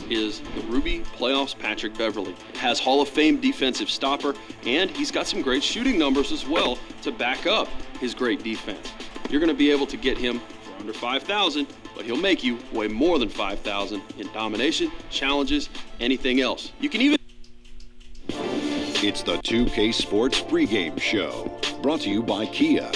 is the Ruby Playoffs Patrick Beverly. Has Hall of Fame defensive stopper, and he's got some great shooting numbers as well to back up his great defense. You're going to be able to get him for under $5,000, but he'll make you way more than $5,000 in domination, challenges, anything else. You can even... It's the 2K Sports Pregame Show, brought to you by Kia.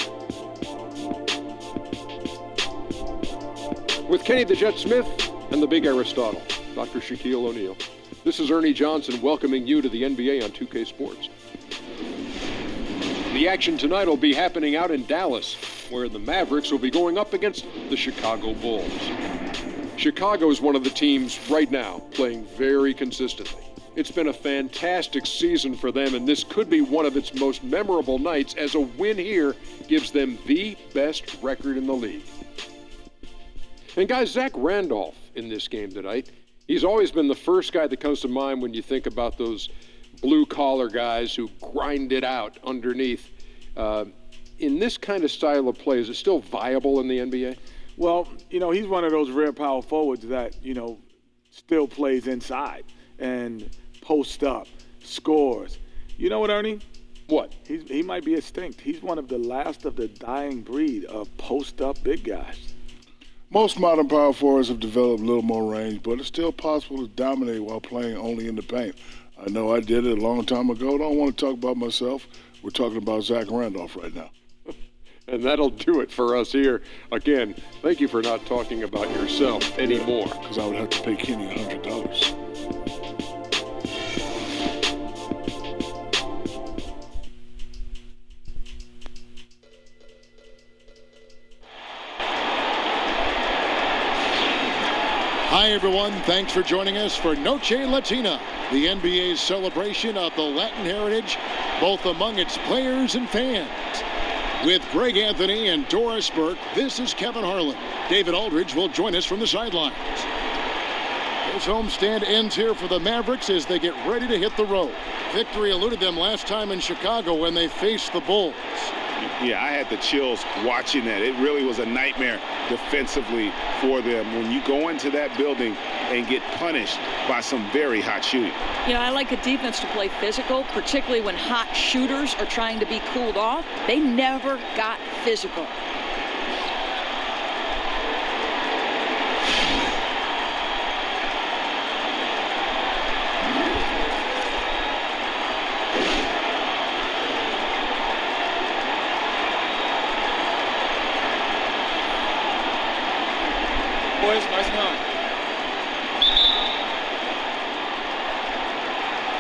With Kenny the Jet Smith and the Big Aristotle, Dr. Shaquille O'Neal. This is Ernie Johnson welcoming you to the NBA on 2K Sports. The action tonight will be happening out in Dallas, where the Mavericks will be going up against the Chicago Bulls. Chicago is one of the teams right now playing very consistently. It's been a fantastic season for them, and this could be one of its most memorable nights, as a win here gives them the best record in the league. And guys, Zach Randolph in this game tonight, he's always been the first guy that comes to mind when you think about those blue-collar guys who grind it out underneath. In this kind of style of play, is it still viable in the NBA? Well, he's one of those rare power forwards that, still plays inside and posts up, scores. You know what, Ernie? What? He might be extinct. He's one of the last of the dying breed of post-up big guys. Most modern power forwards have developed a little more range, but it's still possible to dominate while playing only in the paint. I know I did it a long time ago. Don't want to talk about myself. We're talking about Zach Randolph right now. And that'll do it for us here. Again, thank you for not talking about yourself anymore. Because I would have to pay Kenny $100. Hi, everyone. Thanks for joining us for Noche Latina, the NBA's celebration of the Latin heritage, both among its players and fans. With Greg Anthony and Doris Burke, this is Kevin Harlan. David Aldridge will join us from the sidelines. This homestand ends here for the Mavericks as they get ready to hit the road. Victory eluded them last time in Chicago when they faced the Bulls. Yeah, I had the chills watching that. It really was a nightmare defensively for them when you go into that building and get punished by some very hot shooting. I like a defense to play physical, particularly when hot shooters are trying to be cooled off. They never got physical. Boys, nice run.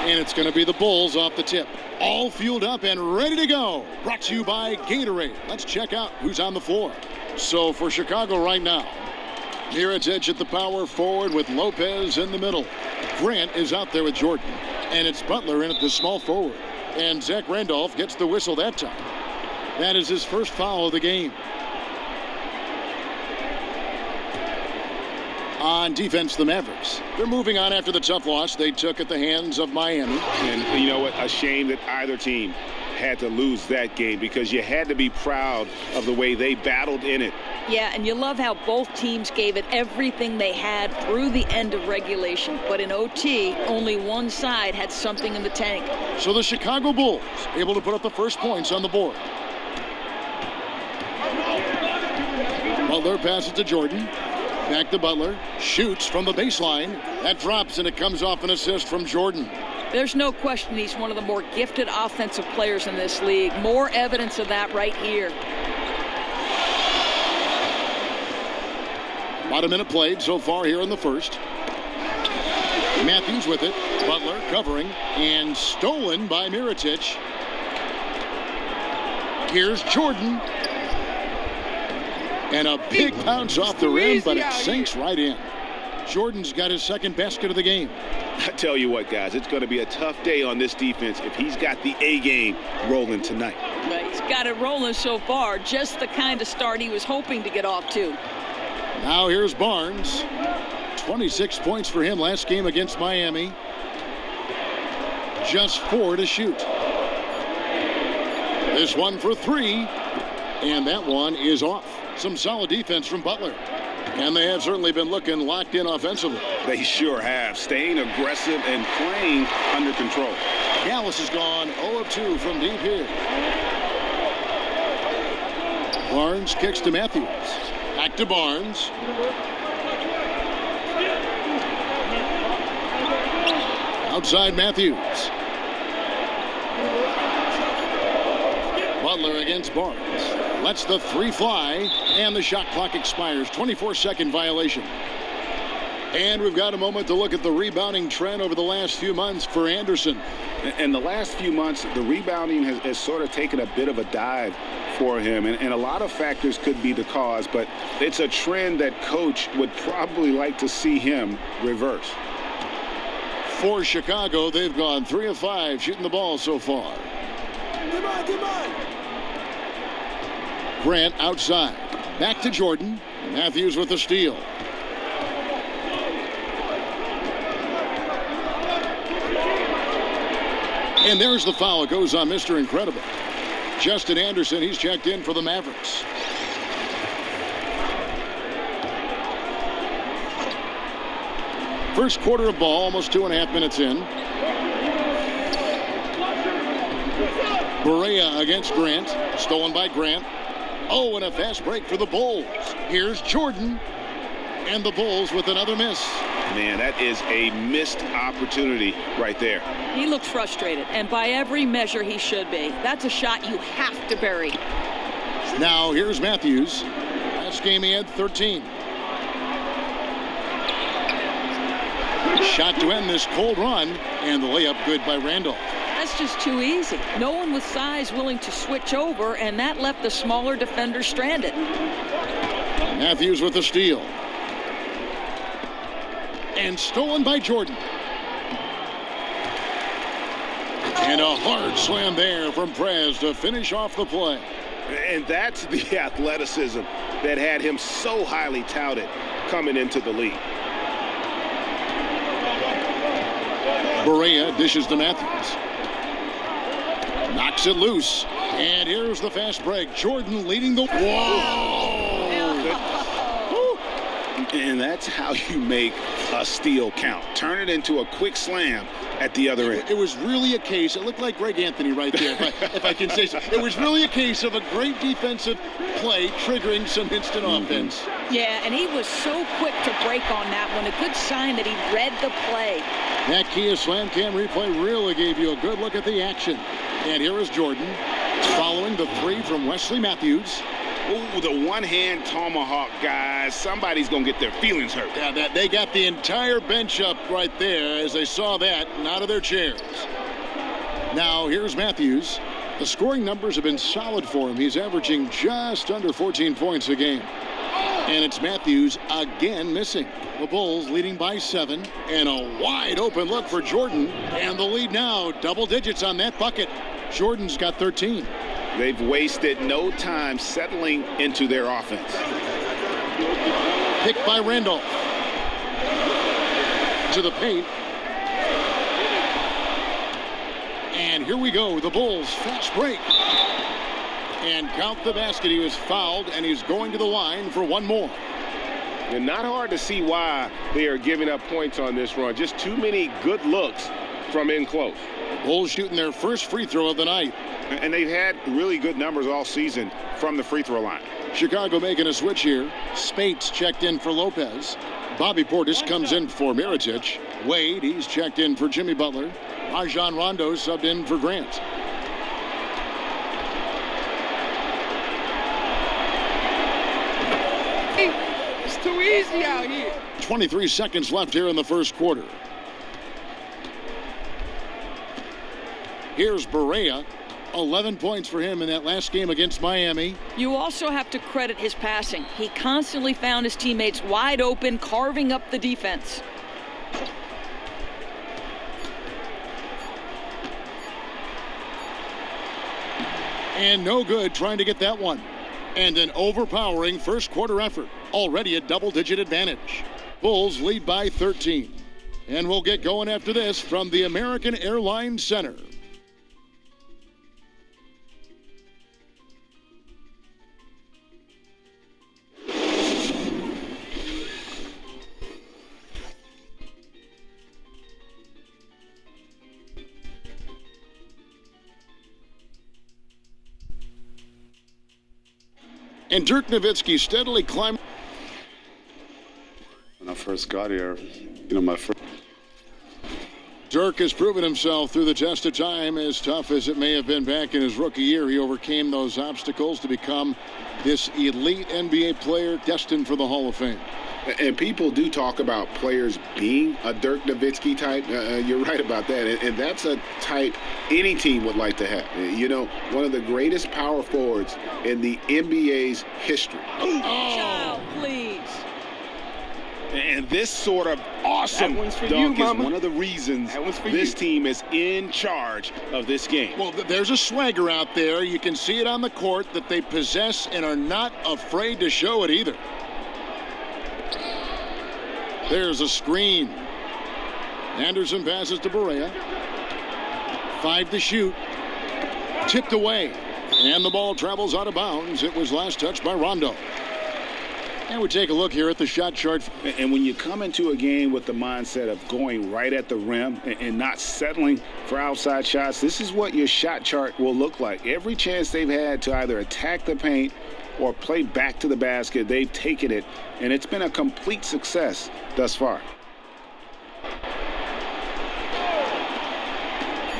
And it's going to be the Bulls off the tip. All fueled up and ready to go. Brought to you by Gatorade. Let's check out who's on the floor. So for Chicago right now, here it's Edge at the power forward with Lopez in the middle. Grant is out there with Jordan. And it's Butler in at the small forward. And Zach Randolph gets the whistle that time. That is his first foul of the game. On defense, the Mavericks. They're moving on after the tough loss they took at the hands of Miami. And you know what? A shame that either team had to lose that game, because you had to be proud of the way they battled in it. Yeah, and you love how both teams gave it everything they had through the end of regulation. But in OT, only one side had something in the tank. So the Chicago Bulls able to put up the first points on the board. Butler passes to Jordan. Back to Butler, shoots from the baseline. That drops, and it comes off an assist from Jordan. There's no question he's one of the more gifted offensive players in this league. More evidence of that right here. About a minute played so far here in the first. Matthews with it. Butler covering, and stolen by Mirotic. Here's Jordan. And a big bounce off the rim, but it sinks right in. Jordan's got his second basket of the game. I tell you what, guys, it's going to be a tough day on this defense if he's got the A game rolling tonight. But he's got it rolling so far, just the kind of start he was hoping to get off to. Now here's Barnes. 26 points for him last game against Miami. Just 4 to shoot. This one for 3, and that one is off. Some solid defense from Butler. And they have certainly been looking locked in offensively. They sure have, staying aggressive and playing under control. Dallas has gone 0 of 2 from deep here. Barnes kicks to Matthews. Back to Barnes. Outside Matthews. Butler against Barnes. Lets the three fly, and the shot clock expires. 24-second violation. And we've got a moment to look at the rebounding trend over the last few months for Anderson. In the last few months, the rebounding has sort of taken a bit of a dive for him, and a lot of factors could be the cause, but it's a trend that coach would probably like to see him reverse. For Chicago, they've gone 3 of 5 shooting the ball so far. Grant outside. Back to Jordan. Matthews with the steal. And there's the foul. It goes on Mr. Incredible. Justin Anderson, he's checked in for the Mavericks. First quarter of ball, almost 2.5 minutes in. Barea against Grant. Stolen by Grant. Oh, and a fast break for the Bulls. Here's Jordan. And the Bulls with another miss. Man, that is a missed opportunity right there. He looks frustrated, and by every measure he should be. That's a shot you have to bury. Now here's Matthews. Last game he had 13. Shot to end this cold run, and the layup good by Randolph. That's just too easy. No one with size willing to switch over, and that left the smaller defender stranded. Matthews with the steal. And stolen by Jordan. And a hard slam there from Prez to finish off the play. And that's the athleticism that had him so highly touted coming into the league. Barea dishes to Matthews. Knocks it loose. And here's the fast break. Jordan leading the... Whoa! And that's how you make a steal count. Turn it into a quick slam at the other end. It was really a case, it looked like Greg Anthony right there, if I can say so. It was really a case of a great defensive play triggering some instant offense. Yeah, and he was so quick to break on that one. A good sign that he read the play. That Kia Slam Cam replay really gave you a good look at the action. And here is Jordan following the three from Wesley Matthews. Ooh, the one-hand tomahawk, guys. Somebody's going to get their feelings hurt. Yeah, they got the entire bench up right there as they saw that and out of their chairs. Now, here's Matthews. The scoring numbers have been solid for him. He's averaging just under 14 points a game. And it's Matthews again missing. The Bulls leading by 7. And a wide open look for Jordan. And the lead now, double digits on that bucket. Jordan's got 13. They've wasted no time settling into their offense. Picked by Randolph. To the paint. And here we go. The Bulls fast break. And count the basket. He was fouled, and he's going to the line for one more. And not hard to see why they are giving up points on this run. Just too many good looks from in close. Bulls shooting their first free throw of the night. And they've had really good numbers all season from the free throw line. Chicago making a switch here. Spates checked in for Lopez. Bobby Portis comes in for Mirotic. Wade, he's checked in for Jimmy Butler. Rajon Rondo subbed in for Grant. It's too easy out here. 23 seconds left here in the first quarter. Here's Barea. 11 points for him in that last game against Miami. You also have to credit his passing. He constantly found his teammates wide open, carving up the defense. And no good trying to get that one. And an overpowering first quarter effort. Already a double-digit advantage. Bulls lead by 13. And we'll get going after this from the American Airlines Center. And Dirk Nowitzki steadily climbed. When I first got here, my first. Dirk has proven himself through the test of time. As tough as it may have been back in his rookie year, he overcame those obstacles to become this elite NBA player destined for the Hall of Fame. And people do talk about players being a Dirk Nowitzki type. You're right about that. And that's a type any team would like to have. One of the greatest power forwards in the NBA's history. Child, please. And this sort of awesome dunk is one of the reasons this team is in charge of this game. Well, there's a swagger out there. You can see it on the court that they possess and are not afraid to show it either. There's a screen. Anderson passes to Barea. 5 to shoot. Tipped away. And the ball travels out of bounds. It was last touched by Rondo. And we take a look here at the shot chart. And when you come into a game with the mindset of going right at the rim and not settling for outside shots, this is what your shot chart will look like. Every chance they've had to either attack the paint or play back to the basket, they've taken it, and it's been a complete success thus far.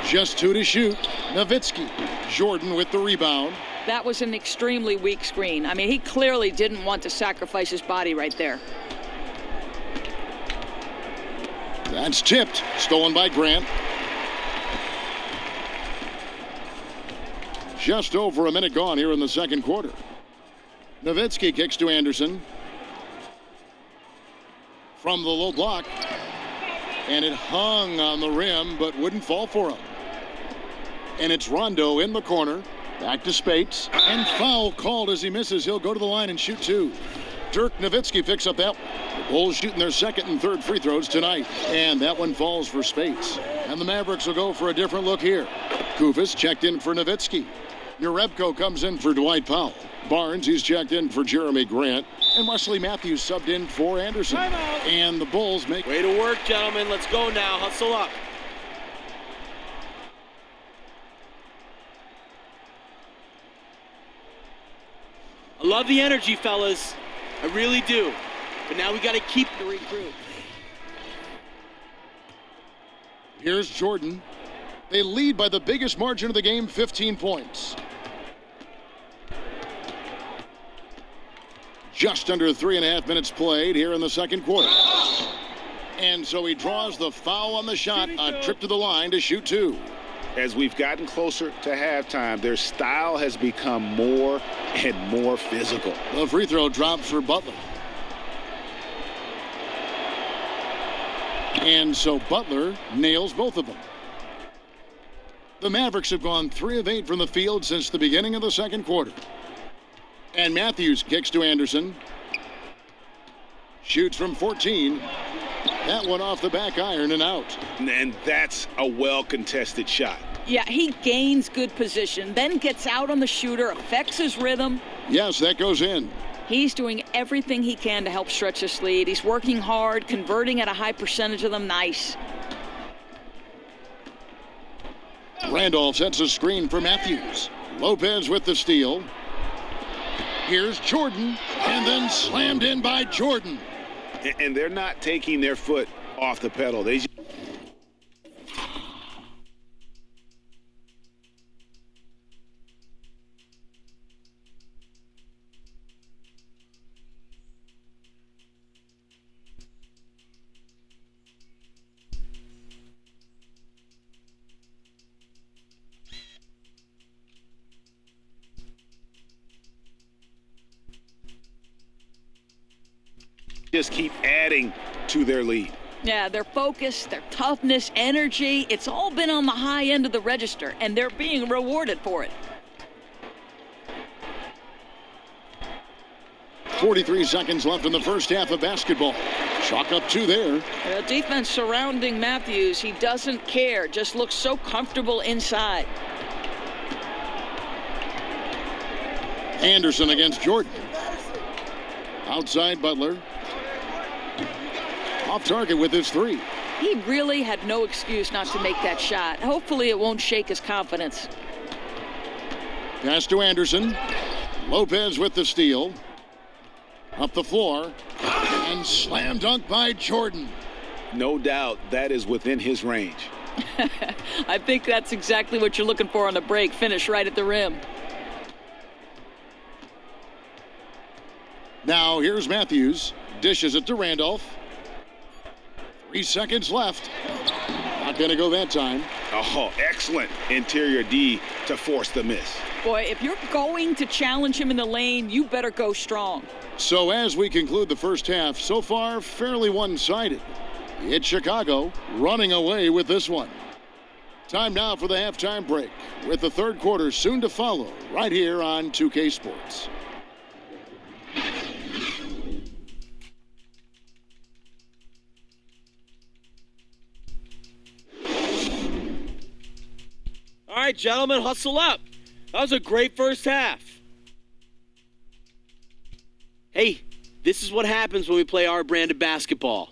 Just 2 to shoot. Nowitzki. Jordan with the rebound. That was an extremely weak screen. I mean, he clearly didn't want to sacrifice his body right there. That's tipped. Stolen by Grant. Just over a minute gone here in the second quarter. Nowitzki kicks to Anderson. From the low block. And it hung on the rim, but wouldn't fall for him. And it's Rondo in the corner. Back to Spates. And foul called as he misses. He'll go to the line and shoot 2. Dirk Nowitzki picks up that. The Bulls shooting their second and third free throws tonight. And that one falls for Spates. And the Mavericks will go for a different look here. Kufis checked in for Nowitzki. Jerebko comes in for Dwight Powell. Barnes, he's checked in for Jeremy Grant. And Wesley Matthews subbed in for Anderson. And the Bulls make... Way to work, gentlemen. Let's go now. Hustle up. I love the energy, fellas. I really do. But now we got to keep the regroup. Here's Jordan. They lead by the biggest margin of the game, 15 points. Just under 3.5 minutes played here in the second quarter. And so he draws the foul on the shot, a trip to the line to shoot 2. As we've gotten closer to halftime, their style has become more and more physical. The free throw drops for Butler. And so Butler nails both of them. The Mavericks have gone 3 of 8 from the field since the beginning of the second quarter. And Matthews kicks to Anderson. Shoots from 14. That one off the back iron and out. And that's a well-contested shot. Yeah, he gains good position, then gets out on the shooter, affects his rhythm. Yes, that goes in. He's doing everything he can to help stretch his lead. He's working hard, converting at a high percentage of them. Nice. Randolph sets a screen for Matthews. Lopez with the steal. Here's Jordan, and then slammed in by Jordan. And they're not taking their foot off the pedal. They just keep adding to their lead. Yeah, their focus, their toughness, energy, it's all been on the high end of the register, and they're being rewarded for it. 43 seconds left in the first half of basketball. Chalk up 2 there. The defense surrounding Matthews, he doesn't care, just looks so comfortable inside. Anderson against Jordan. Outside Butler. Off target with his 3. He really had no excuse not to make that shot. Hopefully it won't shake his confidence. Pass to Anderson. Lopez with the steal. Up the floor. And slam dunk by Jordan. No doubt that is within his range. I think that's exactly what you're looking for on the break. Finish right at the rim. Now here's Matthews. Dishes it to Randolph. 3 seconds left. Not going to go that time. Oh, excellent interior D to force the miss. Boy, if you're going to challenge him in the lane, you better go strong. So as we conclude the first half, so far fairly one-sided. It's Chicago running away with this one. Time now for the halftime break, with the third quarter soon to follow right here on 2K Sports. All right, gentlemen, hustle up. That was a great first half. Hey, this is what happens when we play our brand of basketball.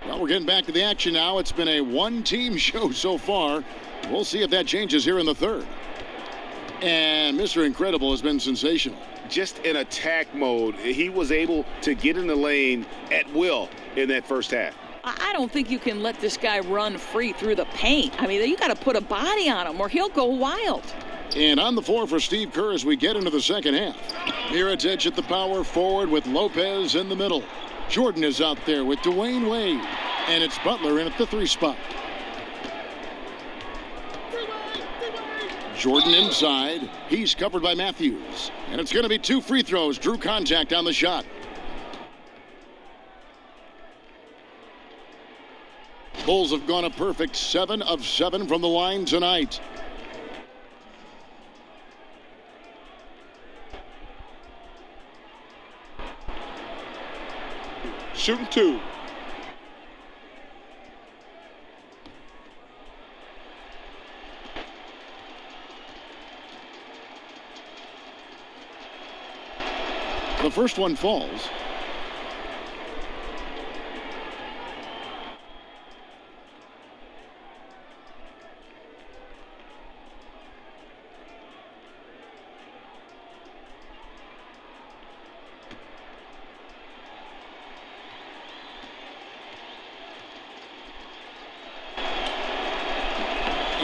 Well, we're getting back to the action now. It's been a one-team show so far. We'll see if that changes here in the third. And Mr. Incredible has been sensational. Just in attack mode, he was able to get in the lane at will in that first half. I don't think you can let this guy run free through the paint. I mean, you got to put a body on him or he'll go wild. And on the floor for Steve Kerr as we get into the second half. Mirotic at the power forward with Lopez in the middle. Jordan is out there with Dwayne Wade. And it's Butler in at the 3 spot. Jordan inside. He's covered by Matthews. And it's going to be 2 free throws. Drew contact on the shot. Bulls have gone a perfect 7 of 7 from the line tonight. Shooting 2. The first one falls.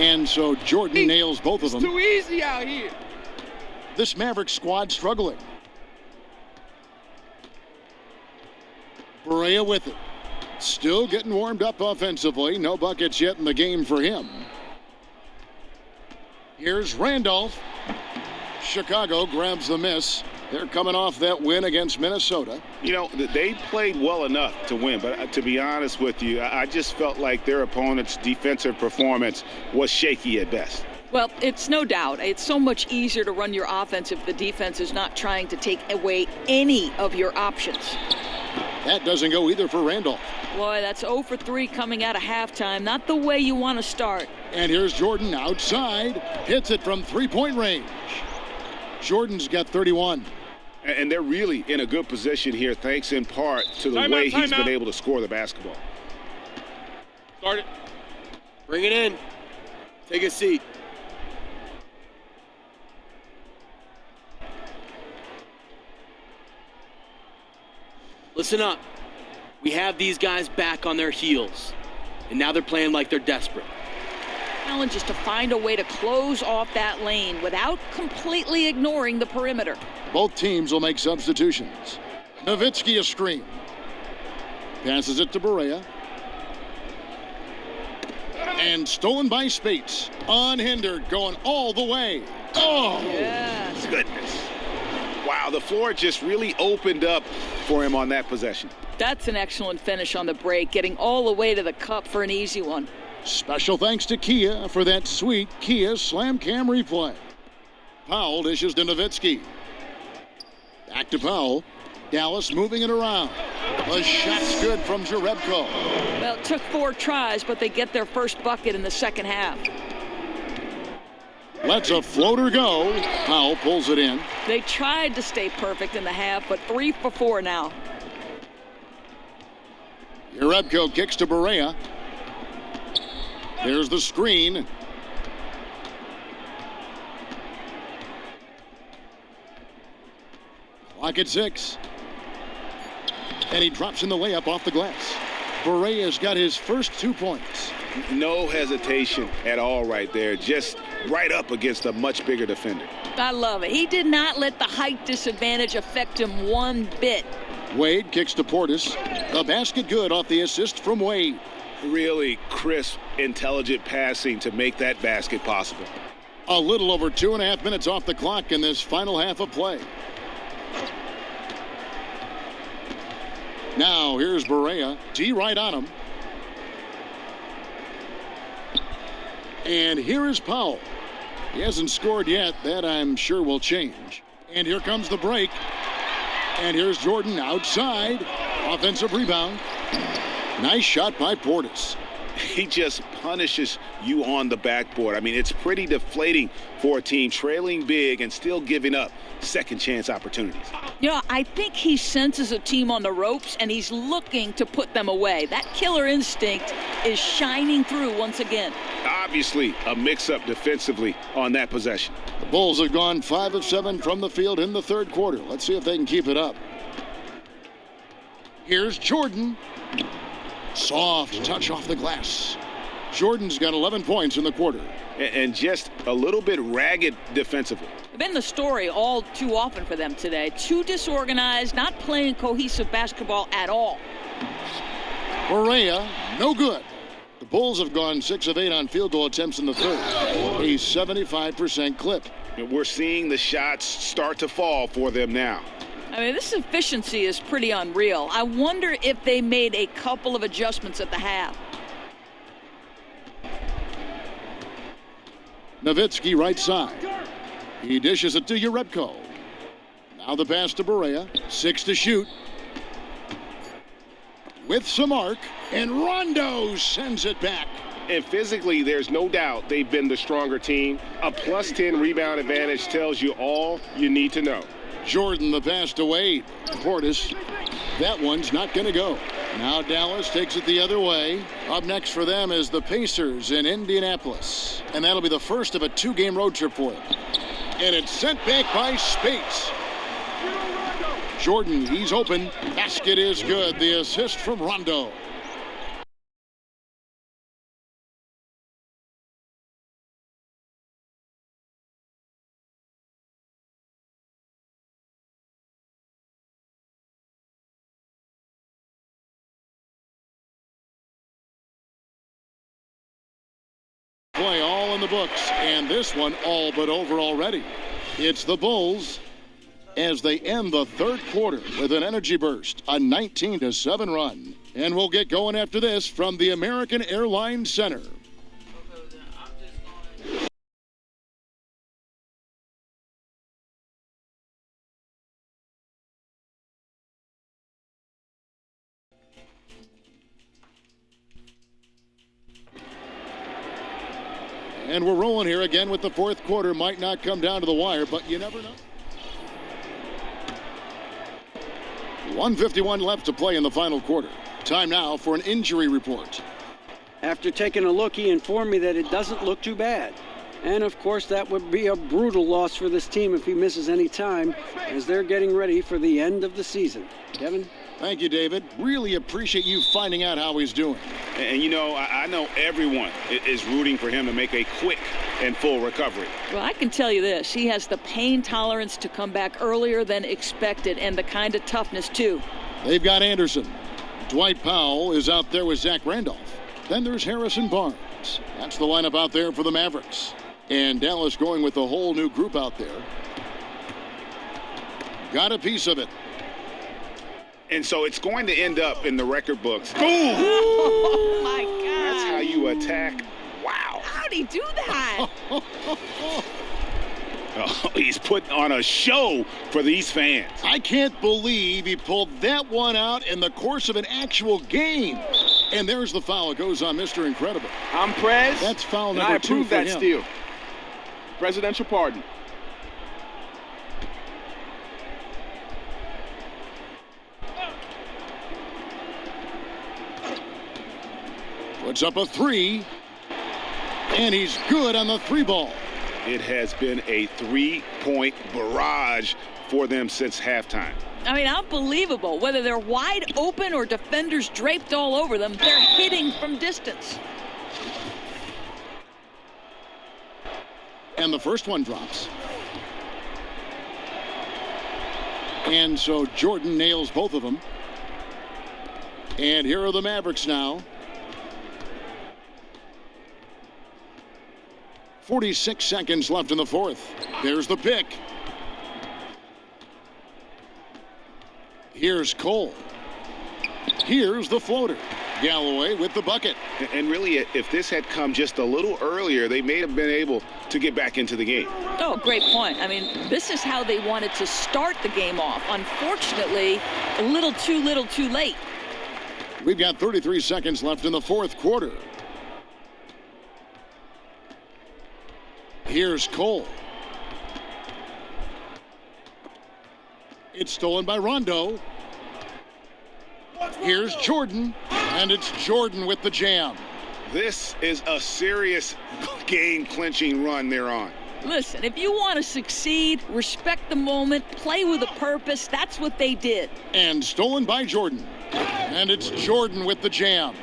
And so Jordan nails both of them. It's too easy out here. This Mavericks squad struggling. Barea with it. Still getting warmed up offensively. No buckets yet in the game for him. Here's Randolph. Chicago grabs the miss. They're coming off that win against Minnesota. You know, they played well enough to win, but to be honest with you, I just felt like their opponent's defensive performance was shaky at best. Well, it's no doubt. It's so much easier to run your offense if the defense is not trying to take away any of your options. That doesn't go either for Randolph. Boy, that's 0 for 3 coming out of halftime. Not the way you want to start. And here's Jordan outside. Hits it from three-point range. Jordan's got 31. And they're really in a good position here, thanks in part to the way he's been able to score the basketball. Start it. Bring it in. Take a seat. Listen up. We have these guys back on their heels. And now they're playing like they're desperate. Challenge is to find a way to close off that lane without completely ignoring the perimeter. Both teams will make substitutions. Nowitzki a screen. Passes it to Barea. And stolen by Spates. Unhindered, going all the way. Oh! Yes. Goodness. Wow, the floor just really opened up for him on that possession. That's an excellent finish on the break, getting all the way to the cup for an easy one. Special thanks to Kia for that sweet Kia Slam Cam replay. Powell dishes to Nowitzki. Back to Powell. Dallas moving it around. The shot's good from Jerebko. Well, it took 4 tries, but they get their first bucket in the second half. Lets a floater go. Powell pulls it in. They tried to stay perfect in the half, but 3 for 4 now. Jerebko kicks to Barea. There's the screen. Clock at 6. And he drops in the layup off the glass. Borea's got his first 2 points. No hesitation at all right there. Just right up against a much bigger defender. I love it. He did not let the height disadvantage affect him one bit. Wade kicks to Portis. The basket good off the assist from Wade. Really crisp, intelligent passing to make that basket possible. A little over 2.5 minutes off the clock in this final half of play. Now here's Borea. D right on him. And here is Powell. He hasn't scored yet. That I'm sure will change. And here comes the break. And here's Jordan outside. Offensive rebound. Nice shot by Portis. He just punishes you on the backboard. I mean, it's pretty deflating for a team trailing big and still giving up second chance opportunities. You know, I think he senses a team on the ropes, and he's looking to put them away. That killer instinct is shining through once again. Obviously, a mix-up defensively on that possession. The Bulls have gone 5 of 7 from the field in the third quarter. Let's see if they can keep it up. Here's Jordan. Soft touch off the glass. Jordan's got 11 points in the quarter. And just a little bit ragged defensively. Been the story all too often for them today. Too disorganized, not playing cohesive basketball at all. Borea, no good. The Bulls have gone 6 of 8 on field goal attempts in the third. A 75% clip. We're seeing the shots start to fall for them now. I mean, this efficiency is pretty unreal. I wonder if they made a couple of adjustments at the half. Nowitzki right side. He dishes it to Jerebko. Now the pass to Borea. 6 to shoot. With some arc. And Rondo sends it back. And physically, there's no doubt they've been the stronger team. A plus 10 rebound advantage tells you all you need to know. Jordan the pass to Wade. Portis. That one's not going to go. Now Dallas takes it the other way. Up next for them is the Pacers in Indianapolis. And that'll be the first of a 2-game road trip for them. And it's sent back by Spates. Jordan, he's open. Basket is good. The assist from Rondo. Play all in the books, and this one all but over already. It's the Bulls as they end the third quarter with an energy burst, a 19-7 run. And we'll get going after this from the American Airlines Center. And we're rolling here again with the fourth quarter. Might not come down to the wire, but you never know. 1:51 left to play in the final quarter. Time now for an injury report. After taking a look, he informed me that it doesn't look too bad. And, of course, that would be a brutal loss for this team if he misses any time as they're getting ready for the end of the season. Kevin? Thank you, David. Really appreciate you finding out how he's doing. And you know, I know everyone is rooting for him to make a quick and full recovery. Well, I can tell you this. He has the pain tolerance to come back earlier than expected and the kind of toughness, too. They've got Anderson. Dwight Powell is out there with Zach Randolph. Then there's Harrison Barnes. That's the lineup out there for the Mavericks. And Dallas going with a whole new group out there. Got a piece of it. And so it's going to end up in the record books. Boom! Oh, my God. That's how you attack. Wow. How'd he do that? Oh, he's putting on a show for these fans. I can't believe he pulled that one out in the course of an actual game. And there's the foul. It goes on Mr. Incredible. I'm Prez. That's foul and number I 2 approve for that him. steal. Presidential pardon. Puts up a 3. And he's good on the 3 ball. It has been a 3-point barrage for them since halftime. I mean, unbelievable. Whether they're wide open or defenders draped all over them, they're hitting from distance. And the first one drops. And so Jordan nails both of them. And here are the Mavericks now. 46 seconds left in the fourth. There's the pick. Here's Cole. Here's the floater. Galloway with the bucket. And really, if this had come just a little earlier, they may have been able to get back into the game. Oh, great point. I mean, this is how they wanted to start the game off. Unfortunately, a little too late. We've got 33 seconds left in the fourth quarter. Here's Cole. It's stolen by Rondo. Here's Jordan, and it's Jordan with the jam. This is a serious game-clinching run they're on. Listen, if you want to succeed, respect the moment, play with a purpose. That's what they did. And stolen by Jordan. And it's Jordan with the jam.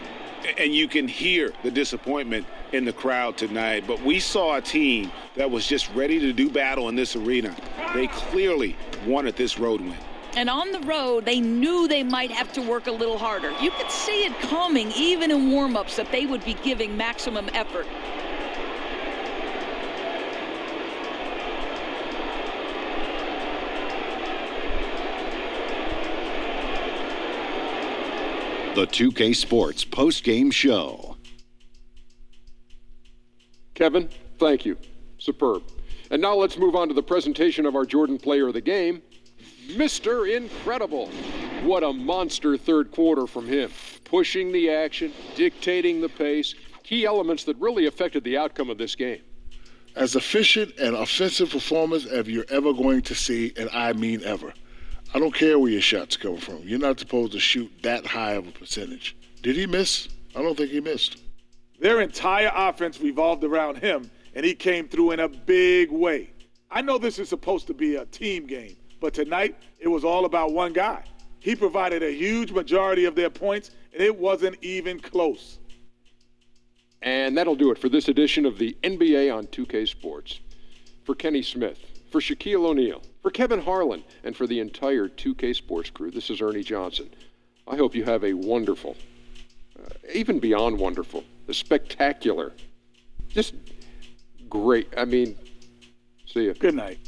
And you can hear the disappointment in the crowd tonight. But we saw a team that was just ready to do battle in this arena. They clearly wanted this road win. And on the road, they knew they might have to work a little harder. You could see it coming, even in warm-ups, that they would be giving maximum effort. The 2K Sports Postgame Show. Kevin, thank you. Superb. And now let's move on to the presentation of our Jordan Player of the Game, Mr. Incredible. What a monster third quarter from him. Pushing the action, dictating the pace, key elements that really affected the outcome of this game. As efficient and offensive performance as you're ever going to see, and I mean ever. I don't care where your shots come from. You're not supposed to shoot that high of a percentage. Did he miss? I don't think he missed. Their entire offense revolved around him, and he came through in a big way. I know this is supposed to be a team game, but tonight it was all about one guy. He provided a huge majority of their points, and it wasn't even close. And that'll do it for this edition of the NBA on 2K Sports. For Kenny Smith, for Shaquille O'Neal, for Kevin Harlan, and for the entire 2K Sports crew, this is Ernie Johnson. I hope you have a wonderful, even beyond wonderful, a spectacular, just great. I mean, see you. Good night.